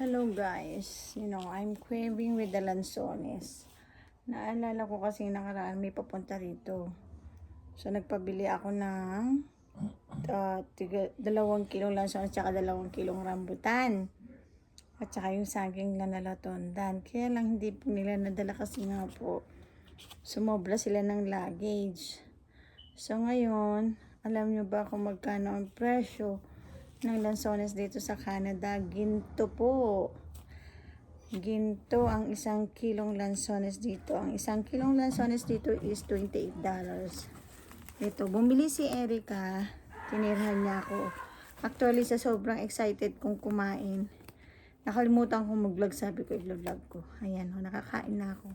Hello guys, I'm craving with the lanzones. Naalala ko kasi nakaraan may papunta rito. So nagpabili ako ng 2 kilong lanzones at 2 kilong rambutan. At saka yung saging na nalatondan. Kaya lang hindi po nila nadala kasi nga po sumobra sila ng luggage. So ngayon, alam nyo ba kung magkano ang presyo ng lanzones dito sa Canada? Ginto po. Ginto ang 1 kilong lanzones dito. Ang 1 kilong lanzones dito is $28. Ito, bumili si Erica. Tinirhan niya ako. Actually, sa sobrang excited kong kumain, nakalimutan kong mag-vlog. Sabi ko, i-vlog ko. Ayan, nakakain na ako.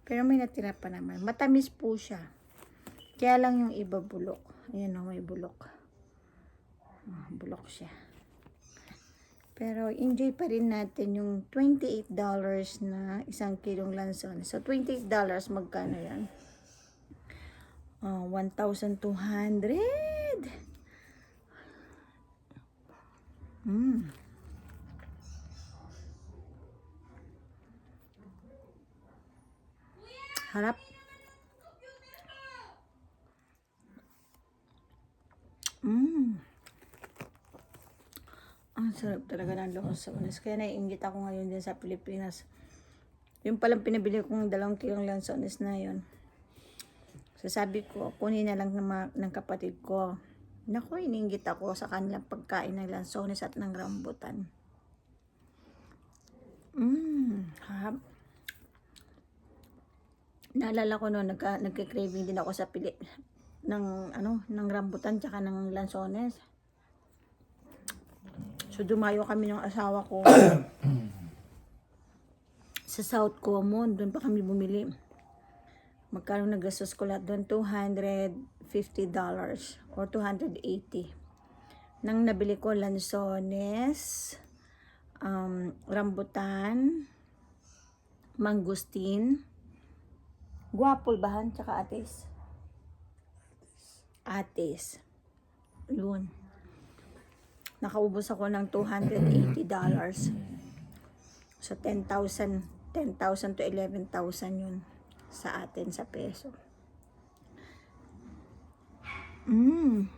Pero may natira pa naman. Matamis po siya. Kaya lang yung iba bulok. Ayan, may bulok. Bulok siya. Pero enjoy pa rin natin yung $28 na 1 kilong lanzones. So $28 magkano yan? 1,200. Harap. Ang sarap talaga ng lanzones. Kaya naiinggit ako ngayon din sa Pilipinas. Yung palang pinabili kong 2 kilong lanzones na yun. So sabi ko, kunin na lang ng kapatid ko. Naku, iniinggit ako sa kanilang pagkain ng lanzones at ng rambutan. Harap. Naalala ko noon, nagka-craving din ako sa ng rambutan tsaka ng lanzones. So dumayo kami ng asawa ko sa South Common, doon pa kami bumili. Magkano nagastos ko lahat doon? $250 or 280. Nang nabili ko lanzones, rambutan, mangustin, guwapol bahan, tsaka atis. Yun. Nakaubos ako ng $280. So 10,000 to 11,000 yun sa atin sa peso. Ang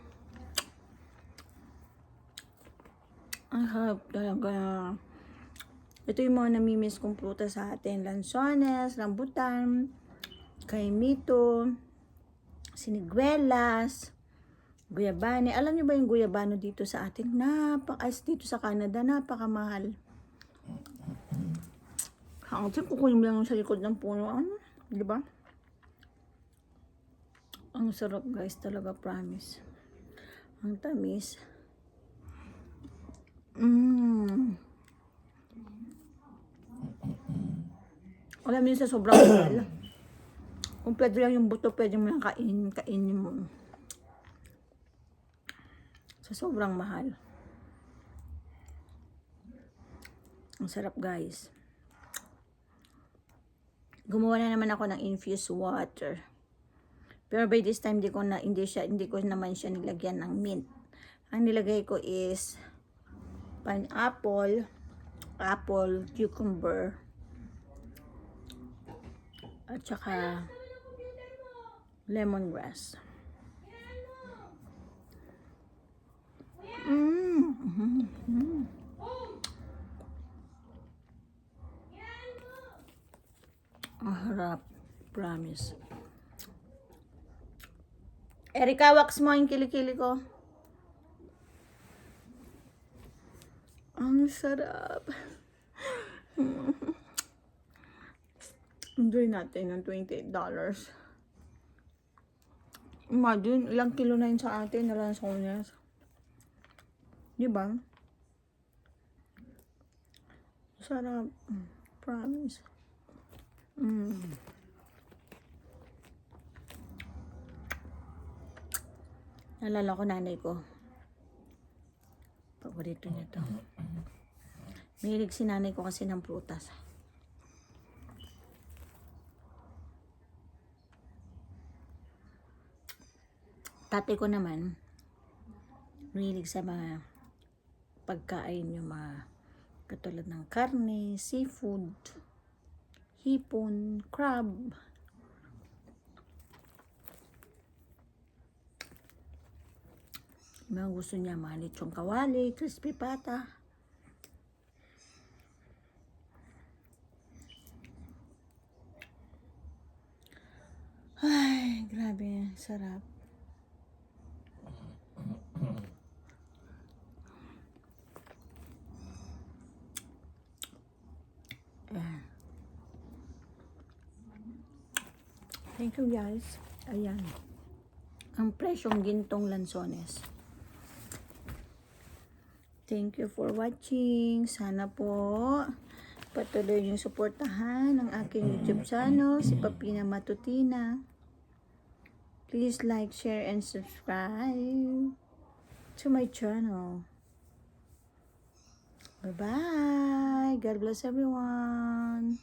harap talaga. Ito yung mga namimiss kong prutas sa atin. Lanzones, rambutan, kaimito, siniguelas, guyabano. Alam niyo ba yung guyabano dito sa atin? Dito sa Canada, napakamahal. Hanggang kukunin mo lang sa likod ng puno. Di ba? Ang sarap guys, talaga, promise. Ang tamis. Alam niyo sa sobrang mahal. Kung pwede lang yung buto, pwede mo lang kainin mo. Sa sobrang mahal. Ang sarap guys. Gumawa na naman ako ng infused water. Pero by this time, hindi ko naman siya nilagyan ng mint. Ang nilagay ko is pineapple, apple, cucumber, at saka lemongrass. Ang harap, promise. Erica, wax mo yung kilikili ko. Ang sarap. Enjoy natin ng $28. Imagine, ilang kilo na yun sa atin na lanzones. Diba? Sarap. Promise. Nalala ko nanay ko. Paborito niya to. Mahilig si nanay ko kasi ng prutas. Tatay ko naman, mahilig sa mga pagkain yung mga Katulad ng karne, seafood, hipon, crab. Mga gusto niya, mga lechong kawali, crispy pata. Ay, grabe, sarap. Ayan. Thank you guys. Ayan. Ang presyong gintong lansones. Thank you for watching. Sana po patuloy yung suportahan ng aking YouTube channel, si Papina Matutina. Please like, share, and subscribe to my channel. Bye-bye. God bless everyone.